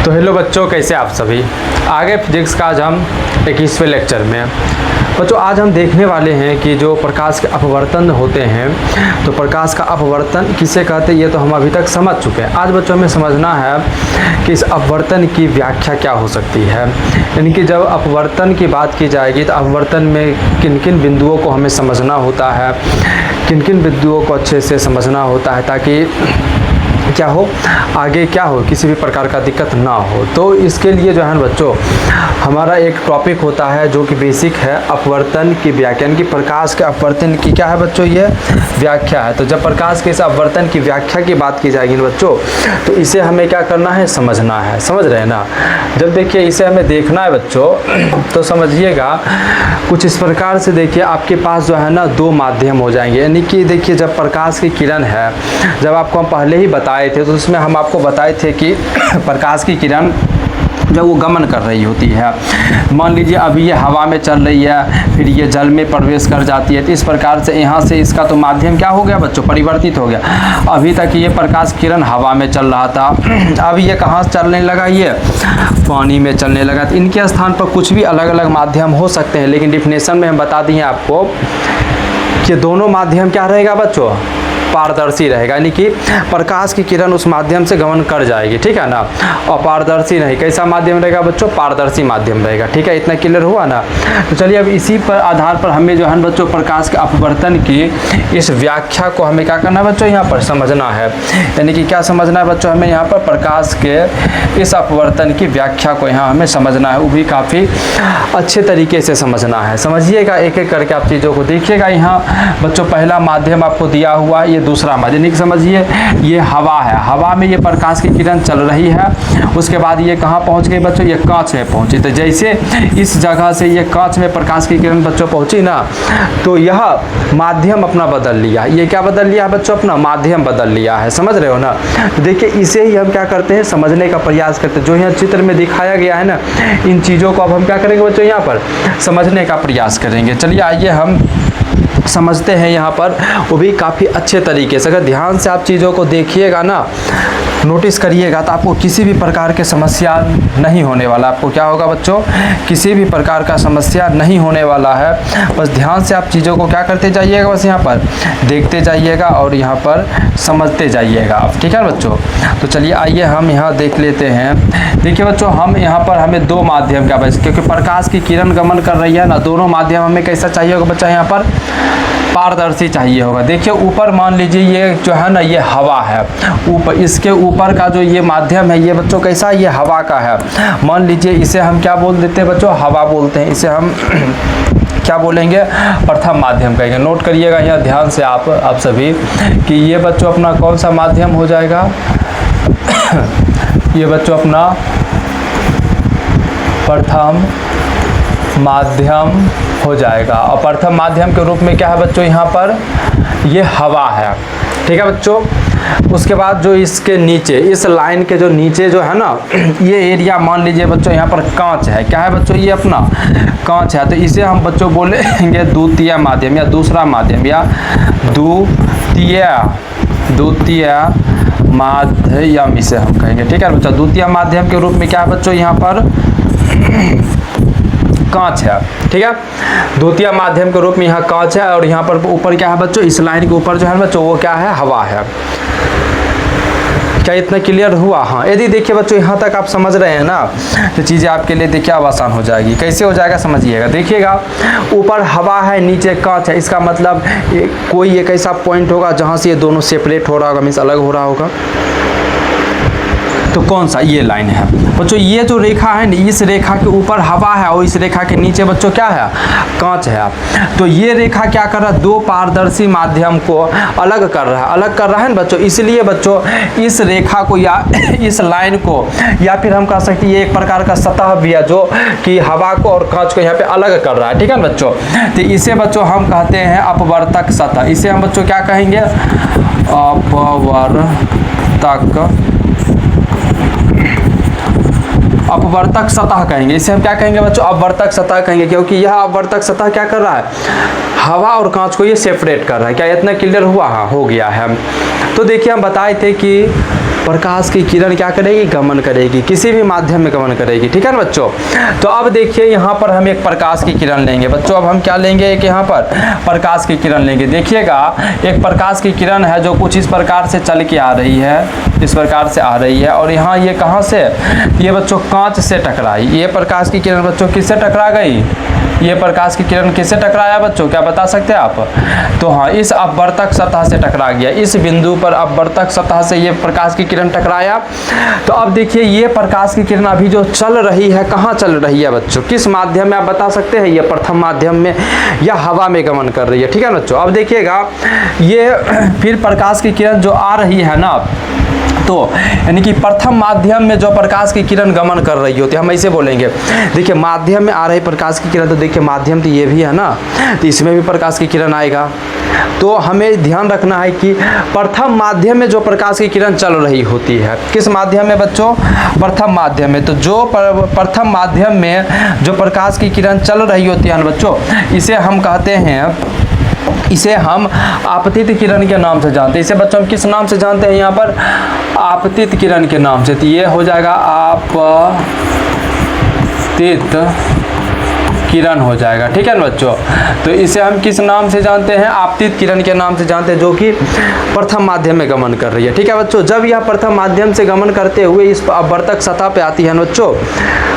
तो हेलो बच्चों, कैसे आप सभी। आगे फिजिक्स का आज हम 21वें लेक्चर में बच्चों आज हम देखने वाले हैं कि जो प्रकाश के अपवर्तन होते हैं, तो प्रकाश का अपवर्तन किसे कहते हैं ये तो हम अभी तक समझ चुके हैं। आज बच्चों हमें समझना है कि इस अपवर्तन की व्याख्या क्या हो सकती है, यानी कि जब अपवर्तन की बात की जाएगी तो अपवर्तन में किन किन बिंदुओं को हमें समझना होता है, किन किन बिंदुओं को अच्छे से समझना होता है ताकि क्या हो, आगे क्या हो, किसी भी प्रकार का दिक्कत ना हो। तो इसके लिए जो है बच्चों हमारा एक टॉपिक होता है जो कि बेसिक है अपवर्तन की व्याख्या, की प्रकाश के अपवर्तन की क्या है बच्चों, ये व्याख्या है। तो जब प्रकाश के इस अपवर्तन की व्याख्या की बात की जाएगी बच्चों, तो इसे हमें क्या करना है, समझना है। समझ रहे हैं ना। जब देखिए इसे हमें देखना है बच्चों, तो समझिएगा कुछ इस प्रकार से। देखिए आपके पास जो है ना दो माध्यम हो जाएंगे, यानी कि देखिए जब प्रकाश की किरण है, जब आपको हम पहले ही बताए थे तो उसमें हम आपको बताए थे कि प्रकाश की किरण जब वो गमन कर रही होती है, मान लीजिए अभी ये हवा में चल रही है, फिर ये जल में प्रवेश कर जाती है, तो इस प्रकार से यहाँ से इसका तो माध्यम क्या हो गया बच्चों, परिवर्तित हो गया। अभी तक ये प्रकाश किरण हवा में चल रहा था, अब ये कहाँ चलने लगा, ये पानी में चलने लगा। तो इनके स्थान पर कुछ भी अलग अलग माध्यम हो सकते हैं, लेकिन डिफिनेशन में हम बता दिए आपको कि दोनों माध्यम क्या रहेगा बच्चों, पारदर्शी रहेगा, यानी कि प्रकाश की किरण उस माध्यम से गमन कर जाएगी, ठीक है ना। और पारदर्शी नहीं, कैसा माध्यम रहेगा बच्चों, पारदर्शी माध्यम रहेगा, ठीक है। इतना क्लियर हुआ ना। तो चलिए अब इसी पर आधार पर हमें जो है बच्चों प्रकाश के अपवर्तन की इस व्याख्या को हमें क्या करना है बच्चों, यहाँ पर समझना है। यानी कि क्या समझना है बच्चों, हमें यहाँ पर प्रकाश के इस अपवर्तन की व्याख्या को यहाँ हमें समझना है, वो भी काफ़ी अच्छे तरीके से समझना है। समझिएगा एक एक करके आप चीज़ों को देखिएगा। यहाँ बच्चों पहला माध्यम आपको दिया हुआ है, ये दूसरा माध्यम, समझिए ये हवा है, हवा में ये प्रकाश की किरण चल रही है, उसके बाद ये कहाँ पहुँच गई बच्चों, ये कांच में पहुँची। तो जैसे इस जगह से ये कांच में प्रकाश की किरण बच्चों पहुँची ना, तो यह माध्यम अपना बदल लिया। ये क्या बदल लिया बच्चों, अपना माध्यम बदल लिया है। समझ रहे हो ना। तो देखिए इसे ही हम क्या करते हैं, समझने का प्रयास करते हैं। जो यहाँ चित्र में दिखाया गया है ना, इन चीज़ों को अब हम क्या करेंगे बच्चों, यहाँ पर समझने का प्रयास करेंगे। चलिए आइए हम समझते हैं यहाँ पर, वो भी काफ़ी अच्छे तरीके से। अगर ध्यान से आप चीज़ों को देखिएगा ना, नोटिस करिएगा, तो आपको किसी भी प्रकार के समस्या नहीं होने वाला। आपको क्या होगा बच्चों, किसी भी प्रकार का समस्या नहीं होने वाला है। बस ध्यान से आप चीज़ों को क्या करते जाइएगा, बस यहाँ पर देखते जाइएगा और यहाँ पर समझते जाइएगा आप, ठीक है बच्चों। तो चलिए आइए हम यहाँ देख लेते हैं। देखिए बच्चों हम यहाँ पर हमें दो माध्यम का बस, क्योंकि प्रकाश की किरण गमन कर रही है ना, दोनों माध्यम हमें कैसा चाहिए होगा बच्चा, यहाँ पर पारदर्शी चाहिए होगा। देखिए ऊपर मान लीजिए ये जो है ना, ये हवा है, ऊपर इसके ऊपर का जो ये माध्यम है ये बच्चों कैसा, ये हवा का है। मान लीजिए इसे हम क्या बोल देते हैं बच्चों, हवा बोलते हैं। इसे हम क्या बोलेंगे, प्रथम माध्यम कहेंगे। नोट करिएगा यहाँ ध्यान से आप सभी कि ये बच्चों अपना कौन सा माध्यम हो जाएगा ये बच्चों अपना प्रथम माध्यम हो जाएगा। और प्रथम माध्यम के रूप में क्या है बच्चों, यहाँ पर ये हवा है, ठीक है बच्चों। उसके बाद जो इसके नीचे, इस लाइन के जो नीचे जो है ना, ये एरिया मान लीजिए बच्चों यहाँ पर कांच है। क्या है बच्चों, ये अपना कांच है। तो इसे हम बच्चों बोलेंगे द्वितीय माध्यम या दूसरा माध्यम या द्वितीय माध्यम इसे हम कहेंगे, ठीक है बच्चों। द्वितीय माध्यम के रूप में क्या है बच्चों, यहाँ पर कांच है, ठीक है। द्वितीय माध्यम के रूप में यहाँ कांच है, और यहाँ पर ऊपर क्या है बच्चों, इस लाइन के ऊपर जो है बच्चों वो क्या है, हवा है। क्या इतना क्लियर हुआ। हाँ, यदि देखिए बच्चों यहाँ तक आप समझ रहे हैं ना, तो चीज़ें आपके लिए देखिए अब आसान हो जाएगी। कैसे हो जाएगा समझिएगा। देखिएगा ऊपर हवा है, नीचे कांच है, इसका मतलब कोई एक ऐसा पॉइंट होगा जहाँ से ये दोनों सेपरेट हो रहा होगा, मीन्स अलग हो रहा होगा। तो कौन सा, ये लाइन है बच्चों। ये जो रेखा है ना, इस रेखा के ऊपर हवा है और इस रेखा के नीचे बच्चों क्या है, कांच है। तो ये रेखा क्या कर रहा है, दो पारदर्शी माध्यम को अलग कर रहा है ना बच्चों। इसलिए बच्चों इस रेखा को या इस लाइन को, या फिर हम कह सकते हैं ये एक प्रकार का सतह भी है जो कि हवा को और कांच को यहाँ पे अलग कर रहा है, ठीक है ना बच्चों। तो इसे बच्चों हम कहते हैं अपवर्तक सतह। इसे हम बच्चों क्या कहेंगे, अपवर्तक सतह कहेंगे। इसे हम क्या कहेंगे बच्चों, अपवर्तक सतह कहेंगे, क्योंकि यह अपवर्तक सतह क्या कर रहा है, हवा और कांच को ये सेपरेट कर रहा है। क्या इतना क्लियर हुआ। हाँ, हो गया है। तो देखिए हम बताए थे कि प्रकाश की किरण क्या करेगी, गमन करेगी, किसी भी माध्यम में गमन करेगी। ठीक है ना बच्चों। तो अब देखिए यहाँ पर हम एक प्रकाश की किरण लेंगे बच्चों। अब हम क्या लेंगे, एक यहाँ पर प्रकाश की किरण लेंगे। देखिएगा एक प्रकाश की किरण है जो कुछ इस प्रकार से चल के आ रही है, इस प्रकार से आ रही है, और यहाँ ये कहाँ से, ये बच्चों कांच से टकराई। ये प्रकाश की किरण बच्चों किससे टकरा गई, ये प्रकाश की किरण किससे टकराया बच्चों, क्या बता सकते हैं आप। तो हाँ, इस अपवर्तक सतह से टकरा गया। इस बिंदु पर अपवर्तक सतह से ये प्रकाश की किरण टकराया। तो अब देखिए ये प्रकाश की किरण अभी जो चल रही है, कहाँ चल रही है बच्चों, किस माध्यम में आप बता सकते हैं, ये प्रथम माध्यम में या हवा में गमन कर रही है। ठीक है ना बच्चों। अब देखिएगा ये फिर प्रकाश की किरण जो आ रही है ना, तो यानी कि प्रथम माध्यम में जो प्रकाश की किरण गमन कर रही होती है, हम ऐसे बोलेंगे। देखिए माध्यम में आ रही प्रकाश की किरण, तो देखिए माध्यम तो ये भी है ना, तो इसमें भी प्रकाश की किरण आएगा। तो हमें ध्यान रखना है कि प्रथम माध्यम में जो प्रकाश की किरण चल रही होती है, किस माध्यम में बच्चों, प्रथम माध्यम में। तो जो प्रथम माध्यम में जो प्रकाश की किरण चल रही होती है ना बच्चों, इसे हम कहते हैं, इसे हम आपतित किरण के नाम से जानते हैं। इसे बच्चों हम किस नाम से जानते हैं, यहाँ पर आपतित किरण के नाम से। तो ये हो जाएगा आपतित किरण हो जाएगा। ठीक है ना बच्चों। तो इसे हम किस नाम से जानते हैं, आपतित किरण के नाम से जानते हैं, जो कि प्रथम माध्यम में गमन कर रही है। ठीक है बच्चों। जब यह प्रथम माध्यम से गमन करते हुए इस अपवर्तक सतह पे आती है ना बच्चों,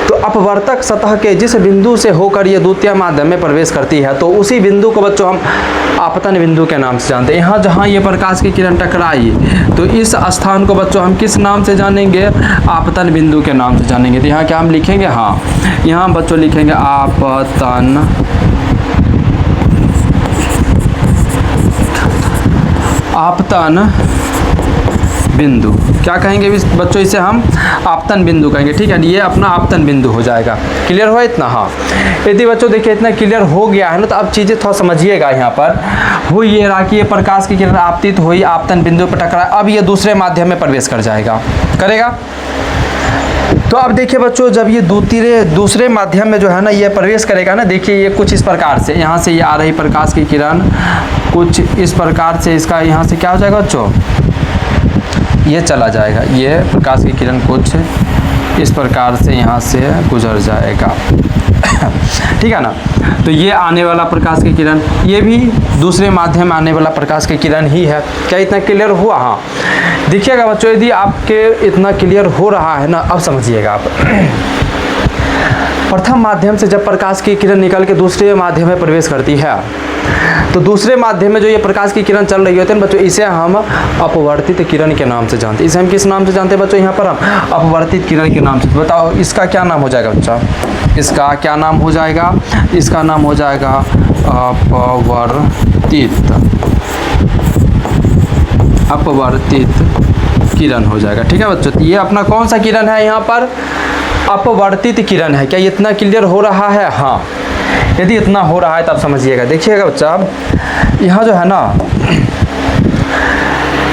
तो अपवर्तक सतह के जिस बिंदु से होकर ये द्वितीय माध्यम में प्रवेश करती है, तो उसी बिंदु को बच्चों हम आपतन बिंदु के नाम से जानते हैं। यहाँ जहाँ ये प्रकाश की किरण टकराई, तो इस स्थान को बच्चों हम किस नाम से जानेंगे, आपतन बिंदु के नाम से जानेंगे। तो यहाँ क्या हम लिखेंगे, हाँ यहाँ बच्चों लिखेंगे आपतन बिंदु। क्या कहेंगे बच्चों, इसे हम आपतन बिंदु कहेंगे। ठीक है, ये अपना आपतन बिंदु हो जाएगा। क्लियर हुआ इतना। हाँ, यदि बच्चों देखिए इतना क्लियर हो गया है ना, तो अब चीज़ें थोड़ा समझिएगा। यहाँ पर हो ये रहा कि ये प्रकाश की किरण आपतित हुई, आपतन बिंदु पर टकरा, अब ये दूसरे माध्यम में प्रवेश कर जाएगा, करेगा। तो अब देखिए बच्चों, जब ये दूसरे माध्यम में जो है ना ये प्रवेश करेगा ना, देखिए ये कुछ इस प्रकार से, यहाँ से ये आ रही प्रकाश की किरण कुछ इस प्रकार से, इसका यहाँ से क्या हो जाएगा बच्चों, ये चला जाएगा। ये प्रकाश की किरण कुछ इस प्रकार से यहाँ से गुजर जाएगा। ठीक है ना। तो ये आने वाला प्रकाश की किरण, ये भी दूसरे माध्यम में आने वाला प्रकाश की किरण ही है। क्या इतना क्लियर हुआ। हाँ, देखिएगा बच्चों, यदि आपके इतना क्लियर हो रहा है ना, अब समझिएगा आप। प्रथम माध्यम से जब प्रकाश की किरण निकल के दूसरे माध्यम में प्रवेश करती है, तो दूसरे माध्यम में जो ये प्रकाश की किरण चल रही होती है बच्चों, इसे हम अपवर्तित किरण के नाम से जानते हैं। इसे हम किस नाम से जानते हैं बच्चों, यहाँ पर हम अपवर्तित किरण के नाम से। बताओ इसका क्या नाम हो जाएगा बच्चा, इसका क्या नाम हो जाएगा, इसका नाम हो जाएगा अपवर्तित किरण हो जाएगा। ठीक है बच्चों। ये अपना कौन सा किरण है, यहाँ पर अपवर्तित किरण है। क्या इतना क्लियर हो रहा है। हाँ, यदि इतना हो रहा है तब समझिएगा। देखिएगा बच्चा, अब यहाँ जो है ना,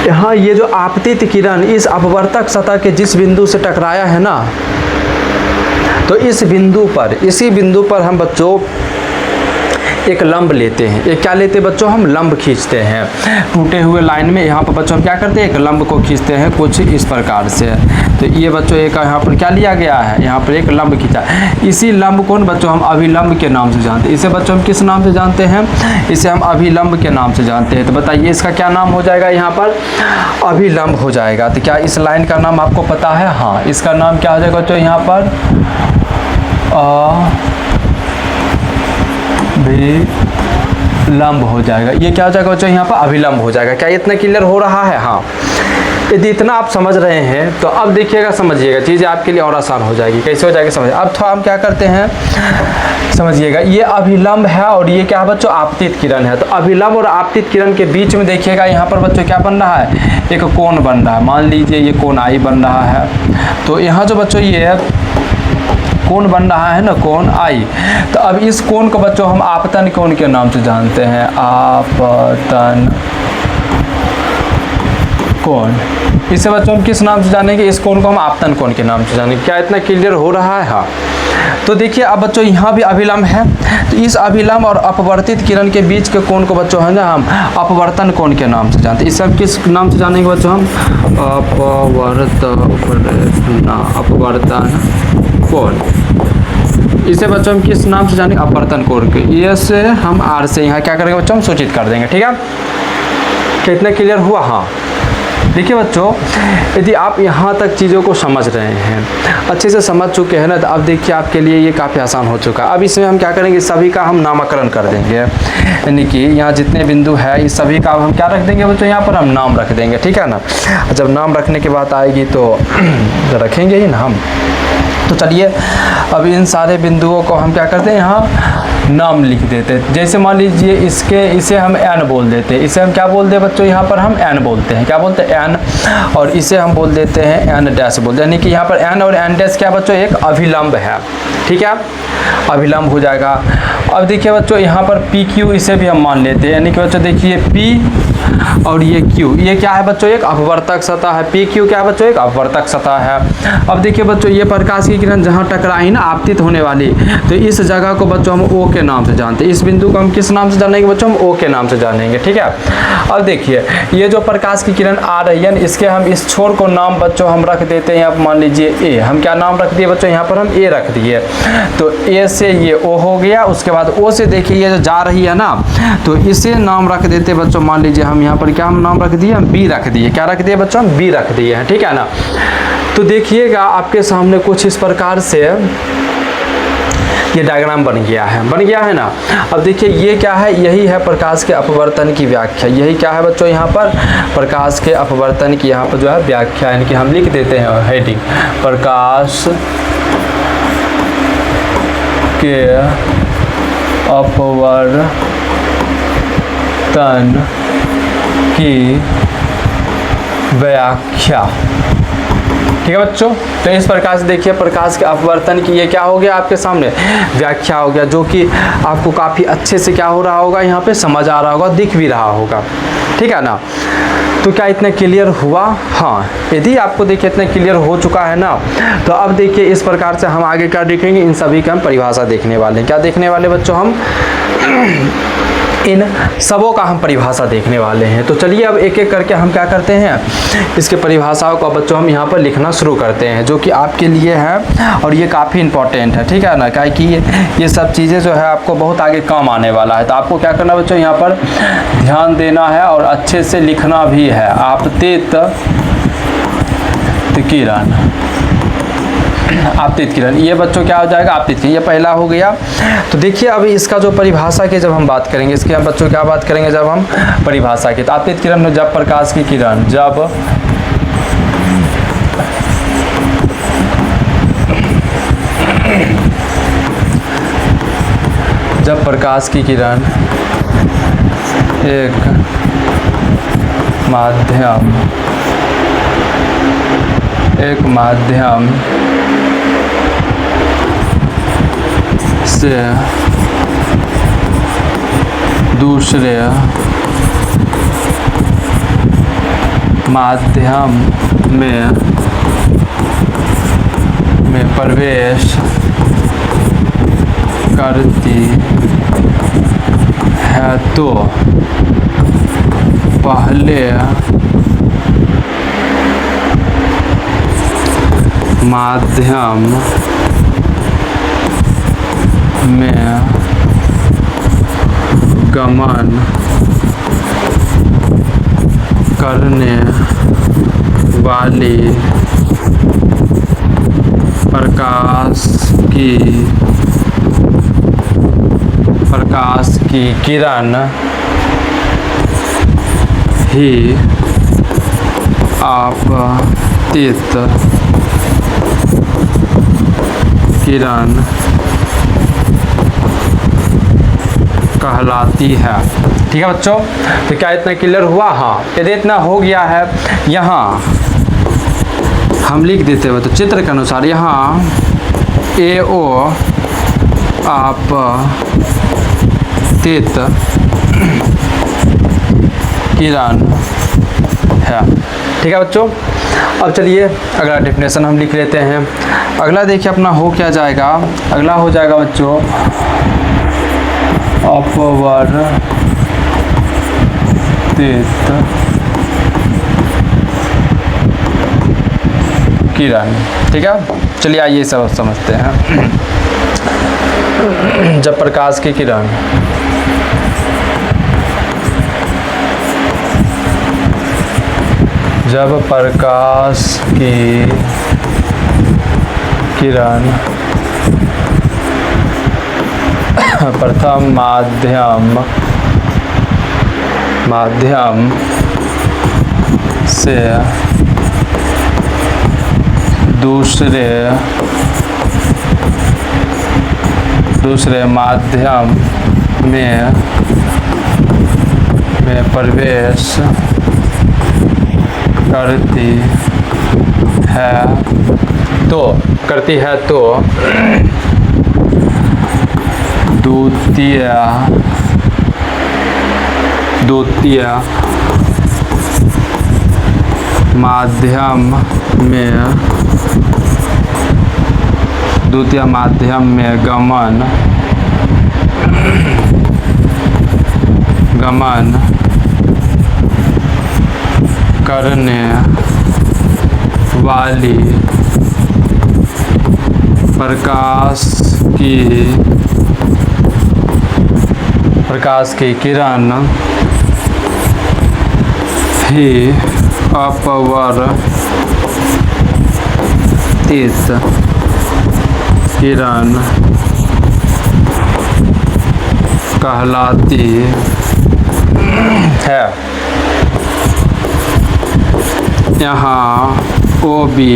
यहाँ ये जो आपतित किरण इस अपवर्तक सतह के जिस बिंदु से टकराया है ना, तो इस बिंदु पर, इसी बिंदु पर हम बच्चों एक लंब लेते हैं। एक क्या लेते हैं बच्चों, हम लंब खींचते हैं। टूटे हुए लाइन में यहाँ पर बच्चों हम क्या करते हैं, एक लंब को खींचते हैं कुछ इस प्रकार से। तो ये बच्चों एक यहाँ पर क्या लिया गया है, यहाँ पर एक लंब खींचा। इसी लंब को बच्चों हम अभिलंब के नाम से जानते हैं। इसे बच्चों हम किस नाम से जानते हैं, इसे हम अभिलंब के नाम से जानते हैं। तो बताइए इसका क्या नाम हो जाएगा, यहाँ पर अभिलंब हो जाएगा। तो क्या इस लाइन का नाम आपको पता है। हाँ, इसका नाम क्या हो जाएगा बच्चों, यहाँ पर अभिलंब हो जाएगा। ये क्या हो जाएगा बच्चों, यहाँ पर अभिलंब हो जाएगा। क्या इतना क्लियर हो रहा है। हाँ, यदि इतना आप समझ रहे हैं तो अब देखिएगा, समझिएगा, चीज़ें आपके लिए और आसान हो जाएगी। कैसे हो जाएगी समझ। अब थोड़ा हम क्या करते हैं, समझिएगा, ये अभिलंब है और ये क्या है बच्चों, आपतित किरण है। तो अभिलंब और आपतित किरण के बीच में देखिएगा यहाँ पर बच्चों क्या बन रहा है, एक कोण बन रहा है। मान लीजिए ये कोण आई बन रहा है। तो यहाँ जो बच्चों ये कोण बन रहा है ना, कोण आई। तो अब इस कोण को बच्चों हम आपतन कोण के नाम से जानते हैं। आपतन कोण। इसे बच्चों हम किस नाम से जानेंगे, इस कोण को हम आपतन कोण के नाम से जानेंगे। क्या इतना क्लियर हो रहा है? हाँ। तो देखिए अब बच्चों यहाँ भी अभिलंब है, तो इस अभिलंब और अपवर्तित किरण के बीच के कोण को बच्चों है ना हम अपवर्तन कोण के नाम से जानते हैं। इसे हम किस नाम से जानेंगे बच्चों, हम अपवर्तन कोण। इसे बच्चों हम किस नाम से जानेंगे, अपवर्तन कोण के। ये से हम आर से यहाँ क्या करेंगे बच्चों, हम सूचित कर देंगे। ठीक है, कितना क्लियर हुआ? हाँ। देखिए बच्चों, यदि आप यहाँ तक चीज़ों को समझ रहे हैं, अच्छे से समझ चुके हैं ना, तो अब देखिए आपके लिए ये काफ़ी आसान हो चुका है। अब इसमें हम क्या करेंगे, सभी का हम नामकरण कर देंगे, यानी कि यहाँ जितने बिंदु है इस सभी का हम क्या रख देंगे बच्चों, यहाँ पर हम नाम रख देंगे। ठीक है ना, जब नाम रखने की बात आएगी तो रखेंगे ही ना हम। तो चलिए अब इन सारे बिंदुओं को हम क्या करते हैं, यहाँ नाम लिख देते हैं। जैसे मान लीजिए इसे हम एन बोल देते हैं। इसे हम क्या बोलते हैं बच्चों, यहाँ पर हम एन बोलते हैं। क्या बोलते हैं, एन। और इसे हम बोल देते हैं एन डैश बोलते हैं, यानी कि यहाँ पर एन और एन डैश क्या बच्चों, एक अभिलंब है। ठीक है, अभिलंब हो जाएगा। अब देखिए बच्चों यहाँ पर पी क्यू, इसे भी हम मान लेते हैं, यानी कि बच्चों देखिए पी और ये क्यू, ये क्या है बच्चों, एक अपवर्तक सतह है। पी क्यू क्या है बच्चों, एक अपवर्तक सतह है। अब देखिए बच्चों ये प्रकाश की किरण जहाँ टकराई ना आपतित होने वाली, तो इस जगह को बच्चों हम ओ के नाम से जानते हैं। इस बिंदु को हम किस नाम से जानेंगे बच्चों, हम ओ के नाम से जानेंगे। ठीक है, अब देखिए ये जो प्रकाश की किरण आ रही है, इसके हम इस छोर को नाम बच्चों हम रख देते हैं, यहाँ मान लीजिए ए। हम क्या नाम रख दिए बच्चों, यहाँ पर हम ए रख दिए। तो ए से ये ओ हो गया, उसके बाद ओ से देखिए ये जो जा रही है ना, तो इसे नाम रख देते बच्चों, मान लीजिए हम यहाँ पर क्या हम नाम रख दिए, हम बी रख दिए। क्या रख दिए बच्चों, हम बी रख दिए हैं। ठीक है ना, तो देखिएगा आपके सामने कुछ इस प्रकार से ये डायग्राम बन गया है ना। अब देखिए ये क्या है, यही है प्रकाश के अपवर्तन की व्याख्या। यही क्या है बच्चों, यहाँ पर प्रकाश के अपवर्तन की यहाँ पर जो है व्याख्या, यानी कि हम लिख देते हैं हेडिंग, प्रकाश के अपवर्तन की व्याख्या। ठीक है बच्चों, तो इस प्रकार से देखिए प्रकाश के अपवर्तन की ये क्या हो गया आपके सामने, व्याख्या हो गया, जो कि आपको काफ़ी अच्छे से क्या हो रहा होगा, यहाँ पे समझ आ रहा होगा, दिख भी रहा होगा। ठीक है ना, तो क्या इतना क्लियर हुआ? हाँ। यदि आपको देखिए इतना क्लियर हो चुका है ना, तो अब देखिए इस प्रकार से हम आगे क्या देखेंगे, इन सभी का हम परिभाषा देखने वाले हैं। क्या देखने वाले बच्चों, हम इन सबों का हम परिभाषा देखने वाले हैं। तो चलिए अब एक एक करके हम क्या करते हैं, इसके परिभाषाओं को बच्चों हम यहाँ पर लिखना शुरू करते हैं, जो कि आपके लिए है और ये काफ़ी इंपॉर्टेंट है। ठीक है ना, क्या कि ये सब चीज़ें जो है आपको बहुत आगे काम आने वाला है। तो आपको क्या करना बच्चों, यहाँ पर ध्यान देना है और अच्छे से लिखना भी है। आपतित किरण, आपतित किरण, ये बच्चों क्या हो जाएगा, आपतित किरण, ये पहला हो गया। तो देखिए अभी इसका जो परिभाषा की जब हम बात करेंगे, इसके हम बच्चों क्या बात करेंगे जब हम परिभाषा की, तो आपतित किरण में जब प्रकाश की किरण, जब प्रकाश की किरण एक माध्यम से दूसरे माध्यम में प्रवेश करती है, तो पहले माध्यम में गमन करने वाली प्रकाश की किरण ही आपतित किरण कहलाती है। ठीक है बच्चों, तो क्या इतना क्लियर हुआ? हाँ। यदि इतना हो गया है, यहाँ हम लिख देते हैं तो चित्र के अनुसार यहाँ AO आपतित किरण है। ठीक है बच्चों। अब चलिए अगला डेफिनेशन हम लिख लेते हैं। अगला देखिए अपना हो क्या जाएगा, अगला हो जाएगा बच्चों अपवर्तित किरण। ठीक है, चलिए आइए सब समझते हैं। जब प्रकाश की किरण प्रथम माध्यम से दूसरे माध्यम में प्रवेश करती है तो द्वितीय माध्यम में गमन करने वाली प्रकाश की किरण ही अपवर्तित किरण कहलाती है। यहाँ ओ भी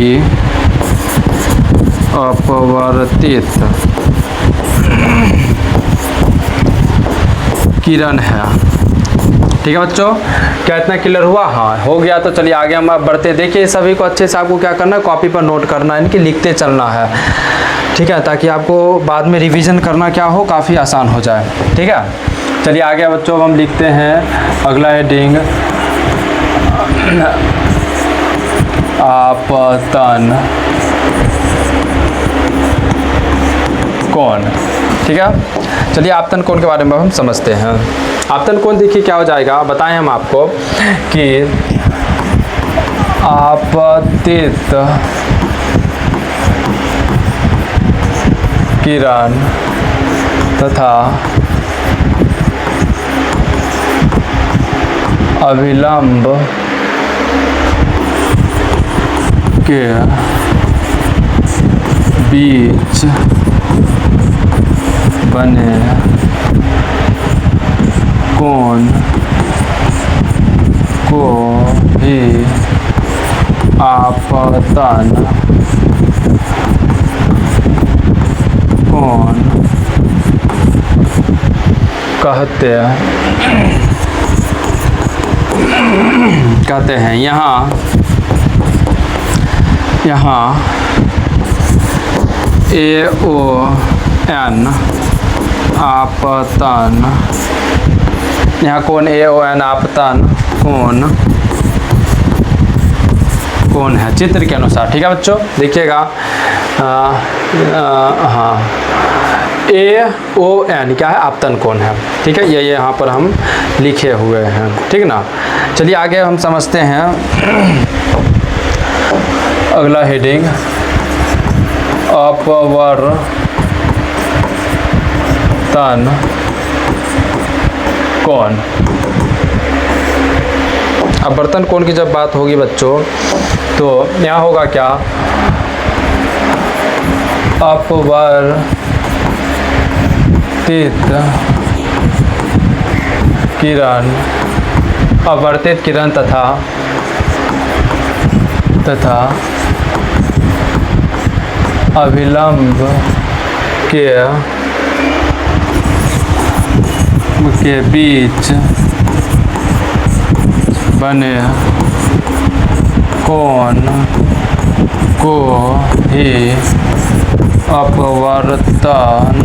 अपवर्तित किरण है। ठीक है बच्चों, क्या इतना क्लियर हुआ? हाँ हो गया। तो चलिए आगे हम अब बढ़ते। देखिए सभी को अच्छे से आपको क्या करना है, कॉपी पर नोट करना है, इनकी लिखते चलना है। ठीक है, ताकि आपको बाद में रिवीजन करना क्या हो, काफ़ी आसान हो जाए। ठीक है, चलिए आगे बच्चों हम लिखते हैं अगला हेडिंग आपतन कोण। ठीक है, चलिए आपतन कोण के बारे में हम समझते हैं। आपतन कोण देखिए क्या हो जाएगा, बताएं हम आपको कि आपतित किरण तथा अभिलंब के बीच बने कोण को ही आपतन कोण कहते हैं। यहाँ AON आपतन, यहाँ कोण AON आपतन कोण है चित्र के अनुसार। ठीक है बच्चों, देखिएगा हाँ AON क्या है, आपतन कोण है। ठीक है, ये यहाँ पर हम लिखे हुए हैं। ठीक ना, चलिए आगे हम समझते हैं अगला हेडिंग अपवर्तन कोण। अपवर्तन कोण की जब बात होगी बच्चों तो यहाँ होगा क्या, अपवर्तित किरण तथा अभिलंब के बीच बने कोण को ही अपवर्तन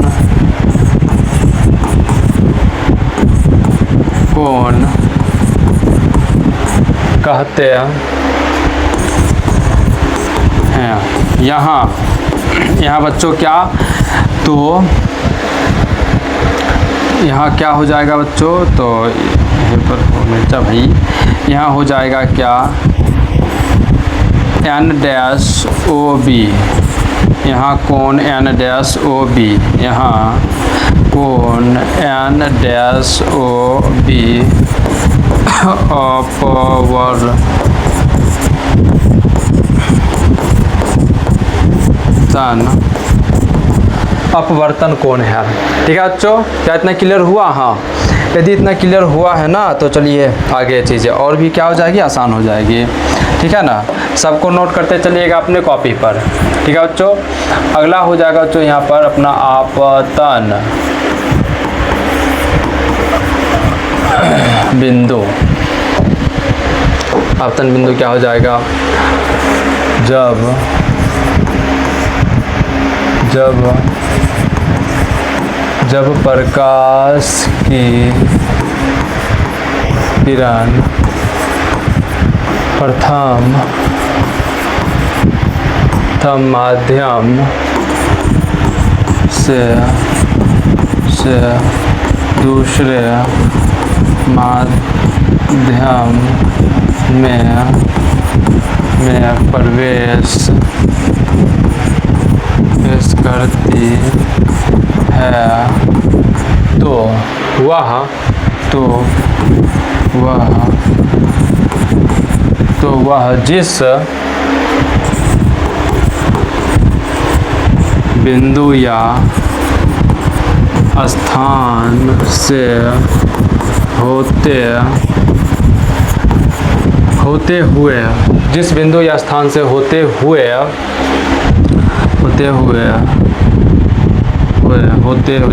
कोण कहते यहाँ बच्चों क्या, तो यहाँ क्या हो जाएगा बच्चों, तो यहाँ पर मिर्चा भाई, यहाँ हो जाएगा क्या, N-OB, यहाँ कोण N-OB, यहाँ कोण N-OB अपवर्तन कोण है। ठीक है बच्चों, क्या इतना क्लियर हुआ? हाँ, यदि इतना क्लियर हुआ है ना, तो चलिए आगे चीज़ें और भी क्या हो जाएगी, आसान हो जाएगी। ठीक है ना, सबको नोट करते चलिएगा अपने कॉपी पर। ठीक है बच्चों, अगला हो जाएगा बच्चों यहाँ पर अपना आपतन बिंदु। आपतन बिंदु क्या हो जाएगा, जब प्रकाश की किरण प्रथम माध्यम से दूसरे माध्यम में प्रवेश करती है, तो वह जिस बिंदु या स्थान से होते हुए जिस बिंदु या स्थान से होते हुए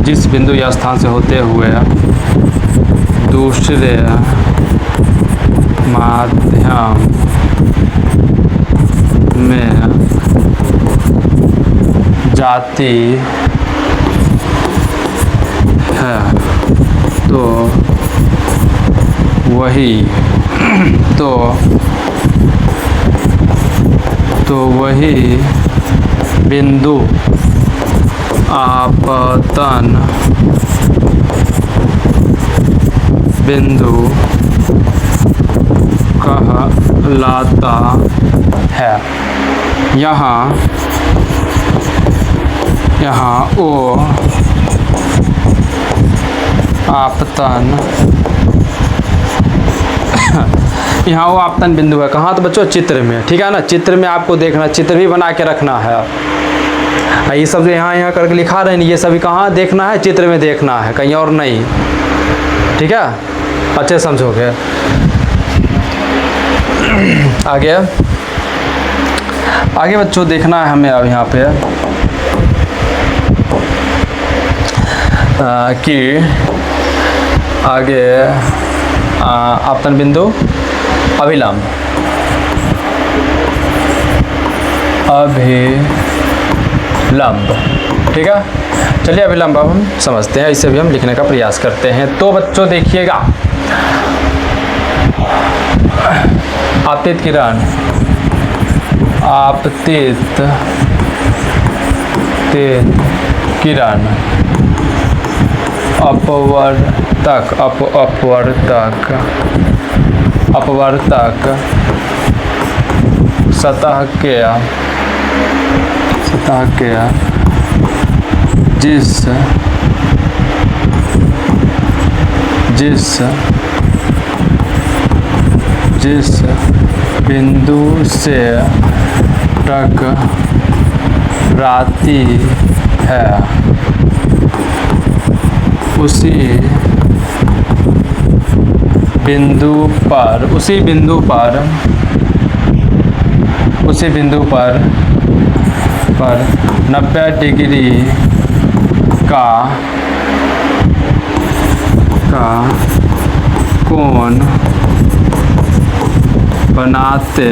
जिस बिंदु या स्थान से होते हुए दूसरे माध्यम में जाती है, तो वही बिंदु आपतन बिंदु कहलाता है। यहाँ ओ आपतन यहाँ वो आपतन बिंदु है, कहाँ, तो बच्चों चित्र में। ठीक है ना, चित्र में आपको देखना, चित्र भी बना के रखना है। ये सब जो यहाँ करके लिखा रहे हैं, ये सभी कहाँ देखना है, चित्र में देखना है, कहीं और नहीं। ठीक है, अच्छे समझोगे। आगे बच्चों देखना है हमें अब यहाँ पे कि आगे आपतन बिंदु अभिलंब ठीक है। चलिए अभिलंब अब हम समझते हैं, इसे भी हम लिखने का प्रयास करते हैं। तो बच्चों देखिएगा, आपतित किरण अपवर्तक सतह के जिस बिंदु से टकराती है उसी बिंदु पर 90 डिग्री का कोण बनाते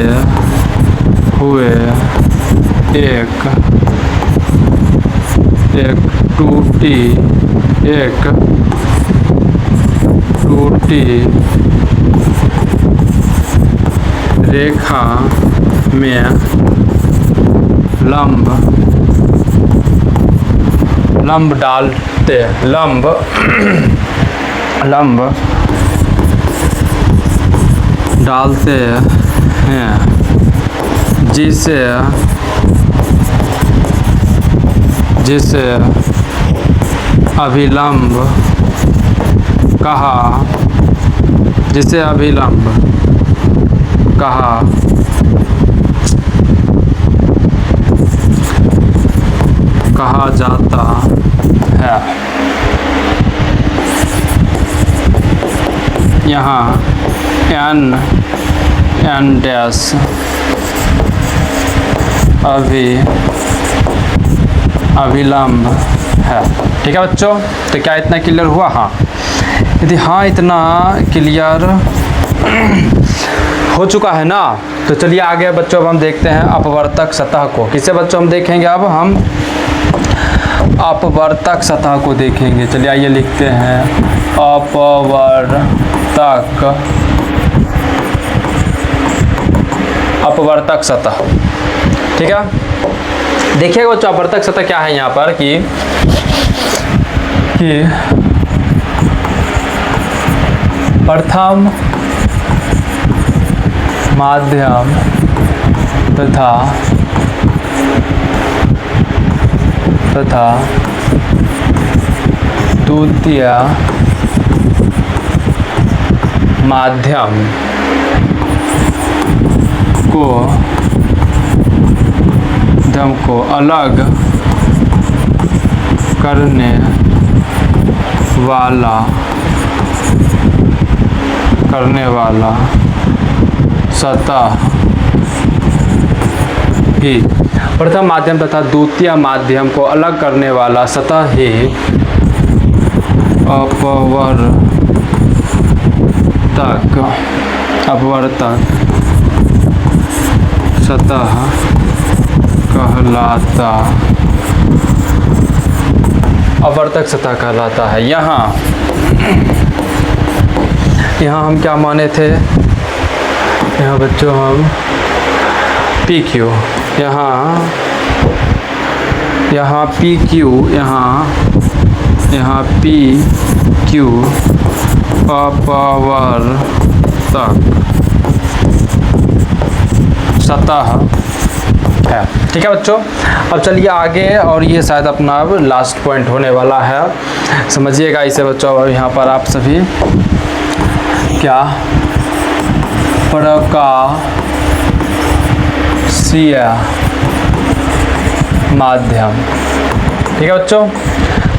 हुए एक टूटी रेखा में लंब लंब डालते लंब लंब डालते हैं जिसे जिसे अभिलंब कहा जिसे अभिलंब कहा जाता है। यहाँ n डैश अभिलंब है। ठीक है बच्चों, तो क्या इतना क्लियर हुआ? हाँ, यदि हाँ इतना क्लियर हो चुका है ना, तो चलिए आगे बच्चों अब हम देखते हैं अपवर्तक सतह को। किसे बच्चों हम देखेंगे? अब हम अपवर्तक सतह को देखेंगे। चलिए आइए लिखते हैं अपवर्तक सतह। ठीक है, देखिएगा बच्चों अपवर्तक सतह क्या है यहाँ पर कि प्रथम माध्यम तथा द्वितीय माध्यम को अलग करने वाला सतह ही प्रथम माध्यम तथा द्वितीय माध्यम को अलग करने वाला सतह ही अपवर्तक सतह कहलाता अपवर्तक सतह कहलाता है। यहाँ हम क्या माने थे? यहाँ बच्चों हम PQ, यहाँ PQ, यहाँ PQ अपवर्तक सतह है। ठीक है बच्चों, अब चलिए आगे, और ये शायद अपना अब लास्ट पॉइंट होने वाला है, समझिएगा इसे बच्चों। अब यहाँ पर आप सभी क्या प्रकाशीय माध्यम। ठीक है बच्चों,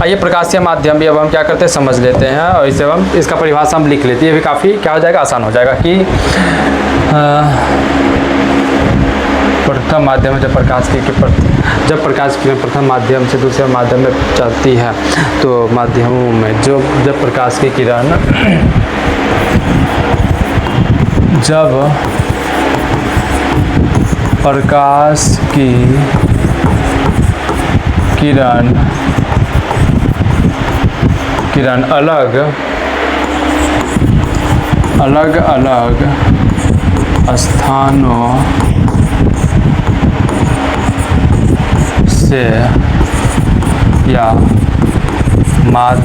आइए प्रकाशीय माध्यम भी अब हम क्या करते हैं समझ लेते हैं, और इसे हम इसका परिभाषा हम लिख लेते हैं। ये भी काफ़ी क्या हो जाएगा, आसान हो जाएगा कि प्रथम माध्यम जब प्रकाश की किरण प्रथम माध्यम से दूसरे माध्यम में चलती है, तो माध्यमों में जब प्रकाश की किरण किरण अलग स्थानों से या माध्यमों से होकर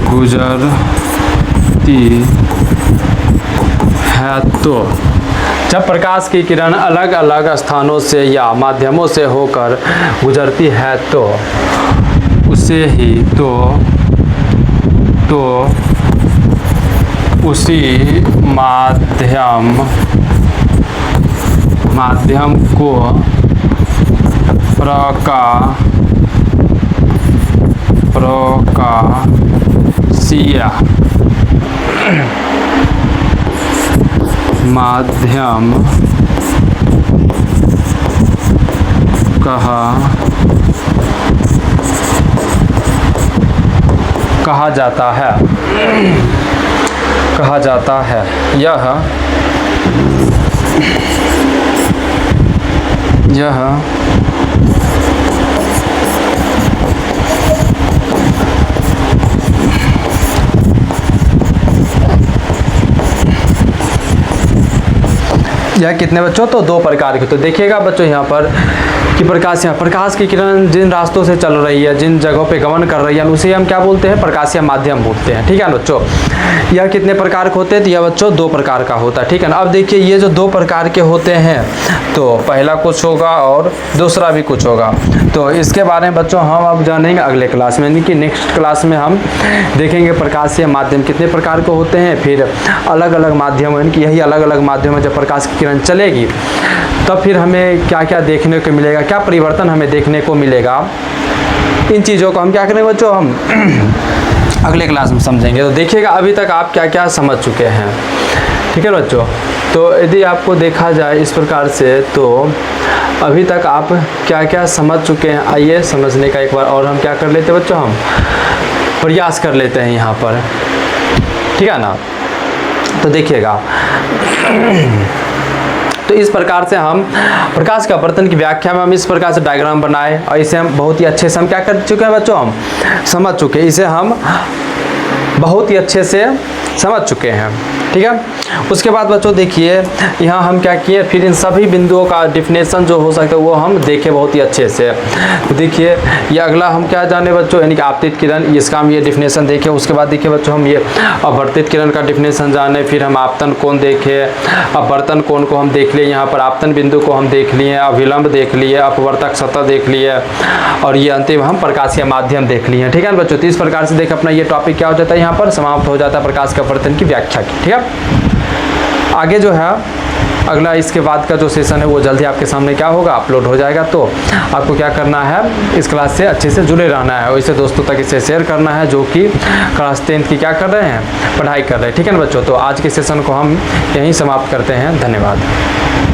गुजरती है, तो जब प्रकाश की किरण अलग अलग स्थानों से या माध्यमों से होकर गुजरती है, तो उसे ही उसी माध्यम को प्रकाशीय माध्यम कहा जाता है। यह यह कितने बच्चों, तो 2 प्रकार के। तो देखिएगा बच्चों यहाँ पर कि प्रकाश की किरण जिन रास्तों से चल रही है, जिन जगहों पे गमन कर रही है, उसे हम क्या बोलते हैं, प्रकाशीय माध्यम बोलते हैं। ठीक है ना बच्चों, यह कितने प्रकार के होते हैं, तो यह बच्चों 2 प्रकार का होता है। ठीक है ना। अब देखिए ये जो 2 प्रकार के होते हैं, तो पहला कुछ होगा और दूसरा भी कुछ होगा। तो इसके बारे में बच्चों हम अब जानेंगे अगले क्लास में, यानी कि नेक्स्ट क्लास में हम देखेंगे प्रकाशीय माध्यम कितने प्रकार के होते हैं, फिर अलग अलग माध्यम, यानी कि यही अलग अलग माध्यम में जब प्रकाश की किरण चलेगी तब फिर हमें क्या क्या देखने को मिलेगा, क्या परिवर्तन हमें देखने को मिलेगा। इन चीज़ों को हम क्या करेंगे बच्चों, हम अगले क्लास में समझेंगे। तो देखिएगा अभी तक आप क्या क्या समझ चुके हैं। ठीक है बच्चों, तो यदि आपको देखा जाए इस प्रकार से, तो अभी तक आप क्या क्या समझ चुके हैं, आइए समझने का एक बार और हम क्या कर लेते हैं बच्चों, हम प्रयास कर लेते हैं यहाँ पर। ठीक है ना। तो देखिएगा तो इस प्रकार से हम प्रकाश के अपवर्तन की व्याख्या में हम इस प्रकार से डायग्राम बनाए और इसे हम बहुत ही अच्छे से हम क्या कर चुके हैं बच्चों, हम समझ चुके हैं, इसे हम बहुत ही अच्छे से समझ चुके हैं। ठीक है। उसके बाद बच्चों देखिए यहाँ हम क्या किए, फिर इन सभी बिंदुओं का डिफिनेशन जो हो सकता है वो हम देखें बहुत ही अच्छे से। तो देखिए ये अगला हम क्या जाने बच्चों, यानी कि आपतित किरण, इसका हम ये डिफिनेशन देखें। उसके बाद देखिए बच्चों हम ये अपवर्तित किरण का डिफिनेशन जाने, फिर हम आपतन कोण देखें, अपवर्तन कोण को हम देख लिए, यहाँ पर आपतन बिंदु को हम देख लिए, अभिलंब देख लिए, अपवर्तक सतह देख लिए, और ये अंतिम हम प्रकाशीय माध्यम देख लिए। ठीक है ना बच्चों। तो इस प्रकार से देख अपना ये टॉपिक क्या हो जाता है, यहाँ पर समाप्त हो जाता है प्रकाश के अपवर्तन की व्याख्या की। ठीक है। आगे जो है अगला इसके बाद का जो सेशन है वो जल्दी आपके सामने क्या होगा, अपलोड हो जाएगा। तो आपको क्या करना है, इस क्लास से अच्छे से जुड़े रहना है और इसे दोस्तों तक इसे शेयर करना है जो कि क्लास 10th की क्या कर रहे हैं, पढ़ाई कर रहे हैं। ठीक है ना बच्चों। तो आज के सेशन को हम यहीं समाप्त करते हैं। धन्यवाद।